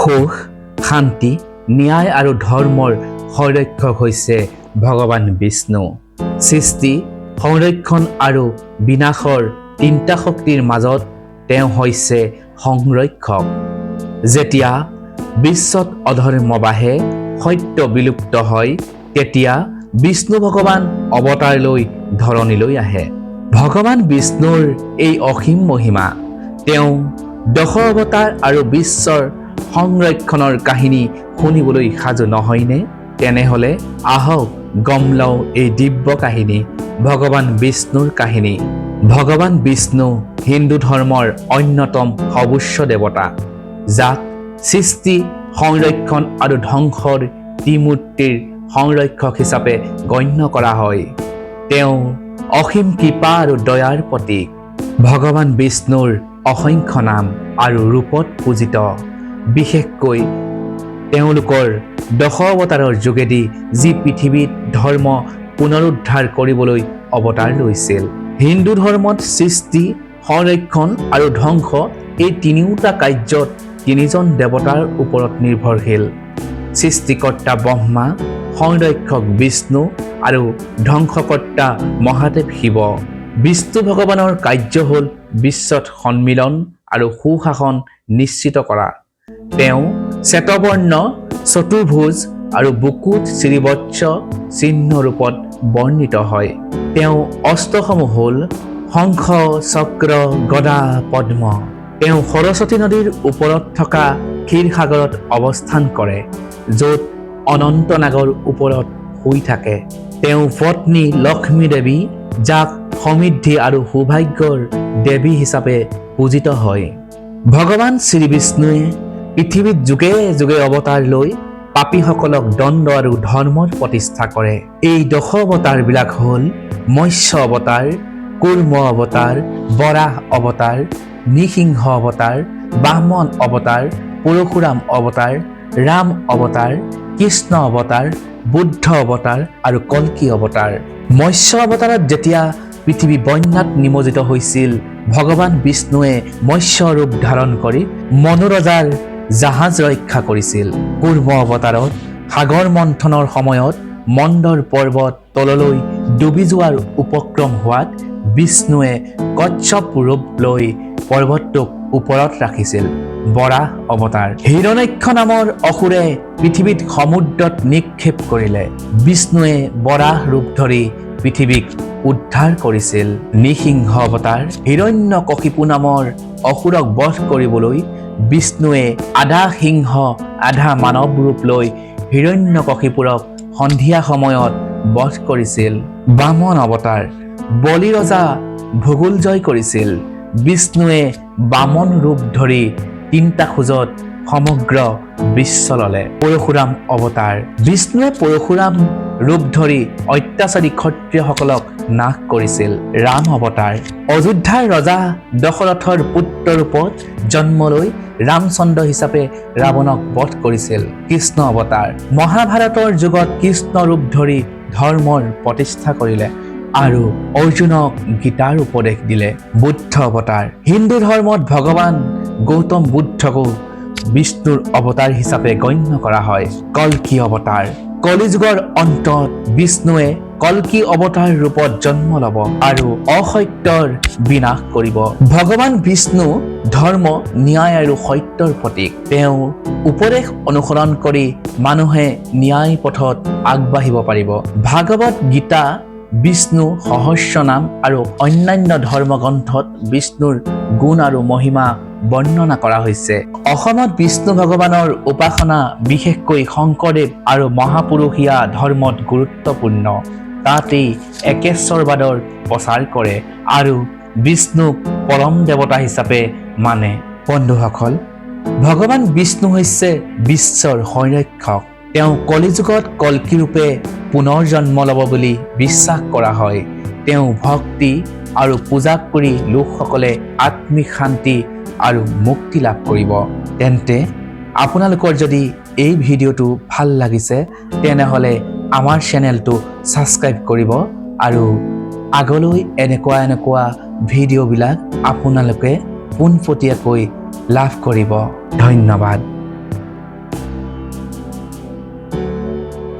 সুখ শান্তি ন্যায় আৰু ধৰ্মৰ সংৰক্ষক হৈছে ভগৱান বিষ্ণু। সৃষ্টি সংৰক্ষণ আৰু বিনাশৰ তিনিটা শক্তিৰ মাজত তেওঁ হৈছে সংৰক্ষক। যেতিয়া বিশ্বত অধৰ্ম বাঢ়ে সত্য বিলুপ্ত হয় তেতিয়া বিষ্ণু ভগৱান অৱতাৰ লৈ ধৰণীলৈ আহে। ভগৱান বিষ্ণুৰ এই অসীম মহিমা তেওঁ দশ অৱতাৰ আৰু বিশ্বৰ সংৰক্ষণৰ কাহিনী শুনিবলৈ সাজু নহয়নে? তেনেহলে আহক গম লওঁ এই দিব্য কাহিনী ভগৱান বিষ্ণুৰ কাহিনী। ভগৱান বিষ্ণু হিন্দু ধৰ্মৰ অন্যতম সৰ্বোচ্চ দেৱতা, যাক সৃষ্টি সংৰক্ষণ আৰু ধ্বংসৰ ত্ৰিমূৰ্তিৰ সংৰক্ষক হিচাপে গণ্য কৰা হয়। তেওঁ অসীম কৃপা আৰু দয়াৰ প্ৰতীক। ভগৱান বিষ্ণুৰ অসংখ্য নাম আৰু ৰূপত পূজিত, বিশেষকৈ তেওঁলোকৰ দশ অৱতাৰৰ যোগেদি যি পৃথিৱীত ধৰ্ম পুনৰুদ্ধাৰ কৰিবলৈ অৱতাৰ লৈছিল। হিন্দু ধৰ্মত সৃষ্টি সংৰক্ষণ আৰু ধ্বংস এই তিনিওটা কাৰ্যত তিনিজন দেৱতাৰ ওপৰত নিৰ্ভৰশীল। সৃষ্টিকৰ্তা ব্ৰহ্মা, সংৰক্ষক বিষ্ণু আৰু ধ্বংসকৰ্তা মহাদেৱ শিৱ। বিষ্ণু ভগৱানৰ কাৰ্য হ'ল বিশ্বত সন্মিলন আৰু সুশাসন নিশ্চিত কৰা। তেওঁ শ্বেতবৰ্ণ, চতুৰ্ভুজ আৰু বুকুত শ্ৰীবৎস চিহ্ন ৰূপত বৰ্ণিত হয়। তেওঁ অস্ত্ৰসমূহ হ'ল শংখ, চক্ৰ, গদা, পদ্ম। তেওঁ সৰস্বতী নদীৰ ওপৰত থকা ক্ষীৰসাগৰত অৱস্থান কৰে, য'ত অনন্ত নাগৰ ওপৰত শুই থাকে। তেওঁ পত্নী লক্ষ্মী দেৱী, যাক সমৃদ্ধি আৰু সৌভাগ্যৰ দেৱী হিচাপে পূজিত হয়। ভগৱান শ্ৰীবিষ্ণুৱে পৃথিৱীত যুগে যুগে অৱতাৰ লৈ পাপীসকলক দণ্ড আৰু ধৰ্মৰ প্ৰতিষ্ঠা কৰে। এই দশ অৱতাৰবিলাক হ'ল মৎস্য অৱতাৰ, কুৰ্ম অৱতাৰ, বৰাহ অৱতাৰ, নৃসিংহ অৱতাৰ, বামন অৱতাৰ, পৰশুৰাম অৱতাৰ, ৰাম অৱতাৰ, কৃষ্ণ অৱতাৰ, বুদ্ধ অৱতাৰ আৰু কল্কি অৱতাৰ। মৎস্য অৱতাৰত যেতিয়া পৃথিৱী বন্যাত নিমজ্জিত হৈছিল, ভগৱান বিষ্ণুৱে মৎস্য ৰূপ ধাৰণ কৰি মনোৰজাৰ জাহাজ ৰক্ষা কৰিছিল। কুৰ্ম অৱতাৰত সাগৰ মন্থনৰ সময়ত মন্দৰ পৰ্বত তললৈ ডুবি যোৱাৰ উপক্ৰম হোৱাত বিষ্ণুৱে কচ্ছপ ৰূপ লৈ পৰ্বতটোক ওপৰত ৰাখিছিল। বৰাহ অৱতাৰ হিৰণ্যাক্ষ নামৰ অসুৰে পৃথিৱীত সমুদ্ৰত নিক্ষেপ কৰিলে। বিষ্ণুৱে বৰাহ ৰূপ ধৰি পৃথিৱীক উদ্ধাৰ কৰিছিল। নৃসিংহ অৱতাৰ হিৰণ্যকশিপু নামৰ অসুৰক বধ কৰিবলৈ বিষ্ণুৱে আধা সিংহ আধা মানৱ ৰূপ লৈ হিৰণ্যকশিপুৰক সন্ধিয়া সময়ত বধ কৰিছিল। বামন অৱতাৰ বলি ৰজা ভূগোল জয় কৰিছিল। বিষ্ণুৱে বামন ৰূপ ধৰি তিনিটা খোজত সমগ্ৰ বিশ্ব ললে। পৰশুৰাম অৱতাৰ বিষ্ণুৱে পৰশুৰাম ৰূপ ধৰি অত্যাচাৰী ক্ষত্ৰিয়সকলক নাশ কৰিছিল। ৰাম অৱতাৰ অযোধ্যাৰ ৰজা দশৰথৰ পুত্ৰ ৰূপত জন্ম লৈ ৰামচন্দ্ৰ হিচাপে ৰাৱণক বধ কৰিছিল। কৃষ্ণ অৱতাৰ মহাভাৰতৰ যুগত কৃষ্ণ ৰূপ ধৰি ধৰ্মৰ প্ৰতিষ্ঠা কৰিলে আৰু অৰ্জুনক গীতাৰ উপদেশ দিলে। বুদ্ধ অৱতাৰ হিন্দু ধৰ্মত ভগৱান গৌতম বুদ্ধকো বিষ্ণুৰ অৱতাৰ হিচাপে গণ্য কৰা হয়। কল্কি অৱতাৰ কলিযুগৰ অন্তত বিষ্ণুৱে কল্কি অৱতাৰ ৰূপত জন্ম ল'ব আৰু অসত্যৰ বিনাশ কৰিব। ভগৱান বিষ্ণু ধৰ্ম, ন্যায় আৰু সত্যৰ প্ৰতীক। তেওঁৰ উপদেশ অনুসৰণ কৰি মানুহে ন্যায় পথত আগবাঢ়িব পাৰিব। ভাগৱত গীতা, বিষ্ণু সহস্ৰ নাম আৰু অন্যান্য ধৰ্মগ্ৰন্থত বিষ্ণুৰ গুণ আৰু মহিমা বৰ্ণনা কৰা হৈছে। অসমত বিষ্ণু ভগৱানৰ উপাসনা বিশেষকৈ শংকৰদেৱ আৰু মহাপুৰুষীয়া ধৰ্মত গুৰুত্বপূৰ্ণ। তাতেই একেশ্বৰবাদৰ প্ৰচাৰ কৰে আৰু বিষ্ণুক পৰম দেৱতা হিচাপে মানে। বন্ধুসকল, ভগৱান বিষ্ণু হৈছে বিশ্বৰ সংৰক্ষক। তেওঁ কলিযুগত কল্কি ৰূপে পুনৰ জন্ম ল'ব বুলি বিশ্বাস কৰা হয়। তেওঁ ভক্তি আৰু পূজা কৰি লোকসকলে আত্মিক শান্তি আৰু মুক্তি লাভ কৰিব। তেন্তে আপোনালোকৰ যদি এই ভিডিঅ'টো ভাল লাগিছে তেনেহ'লে আমাৰ চেনেলটো ছাবস্ক্ৰাইব কৰিব আৰু আগলৈ এনেকুৱা ভিডিঅ'বিলাক আপোনালোকে পোনপটীয়াকৈ লাভ কৰিব। ধন্যবাদ।